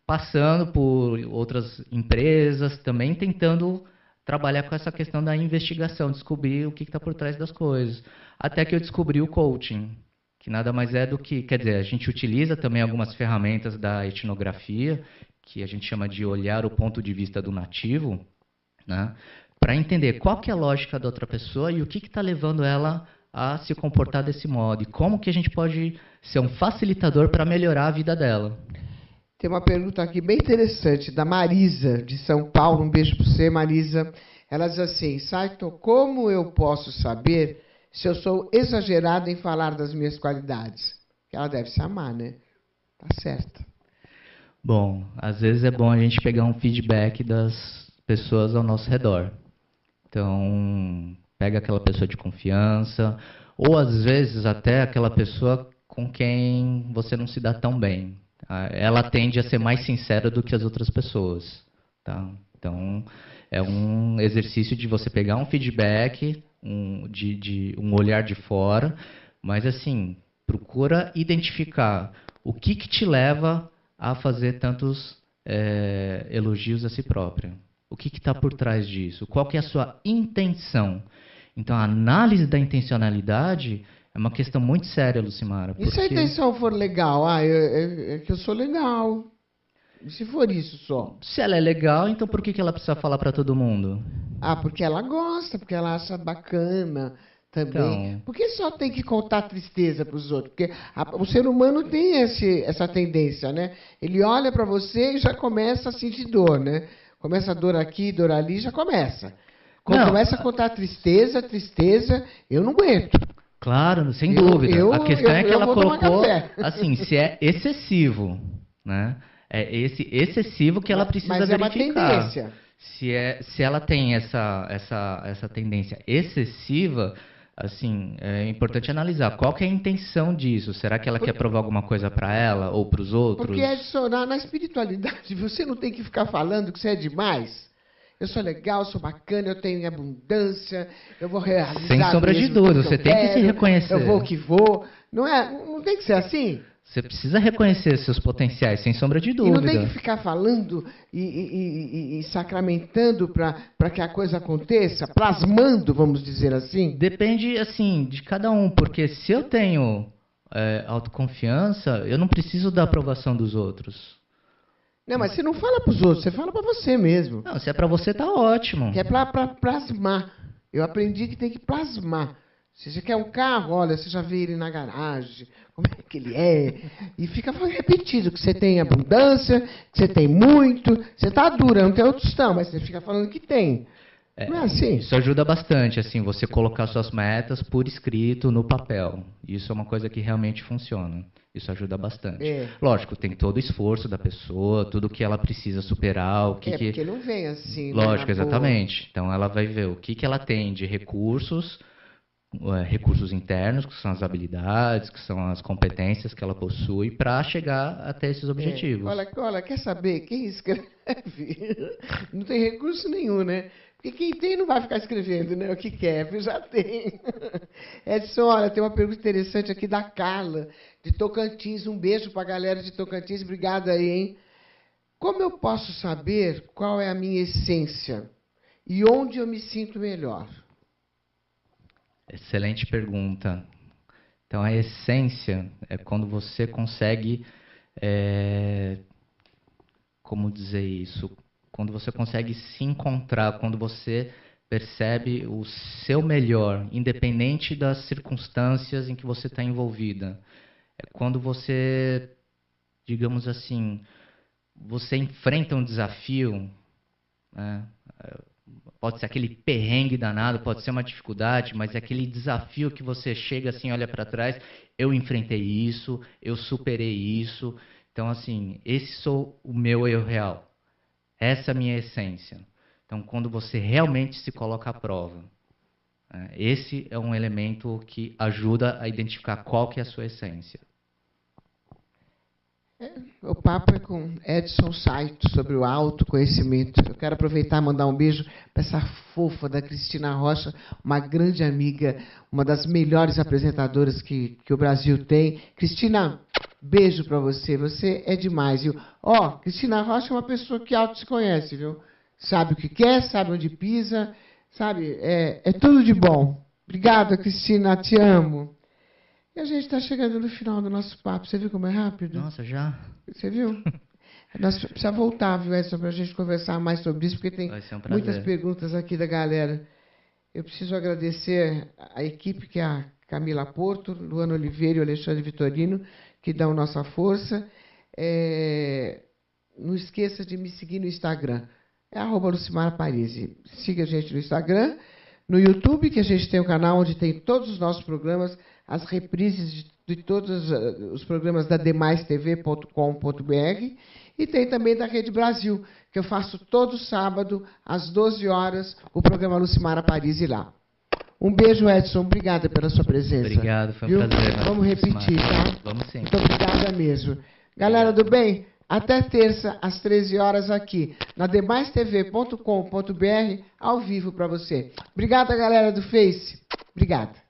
passando por outras empresas, também tentando trabalhar com essa questão da investigação, descobrir o que está por trás das coisas. Até que eu descobri o coaching, que nada mais é do que, quer dizer, a gente utiliza também algumas ferramentas da etnografia, que a gente chama de olhar o ponto de vista do nativo, para entender qual que é a lógica da outra pessoa e o que está levando ela a se comportar desse modo. E como que a gente pode ser um facilitador para melhorar a vida dela. Tem uma pergunta aqui bem interessante, da Marisa, de São Paulo. Um beijo para você, Marisa. Ela diz assim, Saito, como eu posso saber se eu sou exagerado em falar das minhas qualidades? Ela deve se amar, né? Tá certo. Bom, às vezes é bom a gente pegar um feedback das pessoas ao nosso redor. Então, pega aquela pessoa de confiança, ou às vezes até aquela pessoa com quem você não se dá tão bem. Ela tende a ser mais sincera do que as outras pessoas. Tá? Então, é um exercício de você pegar um feedback, de um olhar de fora, mas assim, procura identificar o que te leva a fazer tantos elogios a si própria. O que está por trás disso? Qual que é a sua intenção? Então, a análise da intencionalidade é uma questão muito séria, Lucimara. E se a intenção for legal? É que eu sou legal. E se for isso só? Se ela é legal, então por que ela precisa falar para todo mundo? Porque ela gosta, porque ela acha bacana também. Então, por que só tem que contar tristeza para os outros? Porque o ser humano tem essa tendência, né? Ele olha para você e já começa a sentir dor, né? Começa a dor aqui, dor ali, já começa. Quando começa a contar tristeza, eu não aguento. Claro, sem dúvida. A questão é que ela colocou, assim, se é excessivo, né? É esse excessivo que ela precisa verificar. Mas é uma tendência. Se ela tem essa tendência excessiva, assim, é importante analisar qual que é a intenção disso. Será que ela quer provar alguma coisa para ela ou para os outros? Porque adicionar na espiritualidade, você não tem que ficar falando que você é demais. Eu sou legal, sou bacana, eu tenho abundância, eu vou realizar. Sem sombra de dúvida, você tem que se reconhecer. Eu vou que vou. Não tem que ser assim? Você precisa reconhecer seus potenciais, sem sombra de dúvida. E não tem que ficar falando e sacramentando para que a coisa aconteça, plasmando, vamos dizer assim? Depende, assim, de cada um, porque se eu tenho autoconfiança, eu não preciso da aprovação dos outros. Não, mas você não fala para os outros, você fala para você mesmo. Não, se é para você, tá ótimo. Que é para plasmar. Eu aprendi que tem que plasmar. Se você quer um carro, olha, você já vê ele na garagem, como é que ele é. E fica repetido que você tem abundância, que você tem muito. Você está dura, não tem outros não, mas você fica falando que tem. Não é assim? Isso ajuda bastante, assim, você colocar suas metas por escrito no papel. Isso é uma coisa que realmente funciona. Isso ajuda bastante. Lógico, tem todo o esforço da pessoa, tudo que ela precisa superar, o que... porque não vem assim. Lógico, exatamente. Então, ela vai ver o que ela tem de recursos internos, que são as habilidades, que são as competências que ela possui para chegar até esses objetivos. Olha, quer saber? Quem escreve não tem recurso nenhum, né? Porque quem tem não vai ficar escrevendo, né? O que quer, já tem. Edson, olha, tem uma pergunta interessante aqui da Carla, de Tocantins. Um beijo para a galera de Tocantins. Obrigada aí, hein? Como eu posso saber qual é a minha essência e onde eu me sinto melhor? Excelente pergunta. Então, a essência é quando você consegue... como dizer isso? Quando você consegue se encontrar, quando você percebe o seu melhor, independente das circunstâncias em que você está envolvida. É quando você, digamos assim, você enfrenta um desafio, né? Pode ser aquele perrengue danado, pode ser uma dificuldade, mas é aquele desafio que você chega assim, olha para trás, eu enfrentei isso, eu superei isso. Então, assim, esse sou o meu eu real. Essa é a minha essência. Então, quando você realmente se coloca à prova, esse é um elemento que ajuda a identificar qual que é a sua essência. O papo é com Edson Saito sobre o autoconhecimento. Eu quero aproveitar e mandar um beijo para essa fofa da Cristina Rocha, uma grande amiga, uma das melhores apresentadoras que o Brasil tem. Cristina, beijo para você. Você é demais, viu? Cristina Rocha é uma pessoa que auto se conhece, viu? Sabe o que quer, sabe onde pisa, sabe? É tudo de bom. Obrigada, Cristina, te amo. E a gente está chegando no final do nosso papo. Você viu como é rápido? Nossa, já? Você viu? Nós precisamos voltar, viu, Edson, para a gente conversar mais sobre isso, porque tem muitas perguntas aqui da galera. Eu preciso agradecer a equipe, que é a Camila Porto, Luana Oliveira e o Alexandre Vitorino, que dão nossa força. Não esqueça de me seguir no Instagram. É @LucimarParisi. Siga a gente no Instagram, no YouTube, que a gente tem um canal onde tem todos os nossos programas, as reprises de todos os programas da demaistv.com.br, e tem também da Rede Brasil, que eu faço todo sábado, às 12 horas, o programa Lucimara Parisi lá. Um beijo, Edson. Obrigada pela sua presença. Obrigado, foi um prazer. Vamos repetir, tá? Vamos sim. Muito obrigada mesmo. Galera do bem, até terça, às 13 horas, aqui, na demaistv.com.br, ao vivo para você. Obrigada, galera do Face. Obrigada.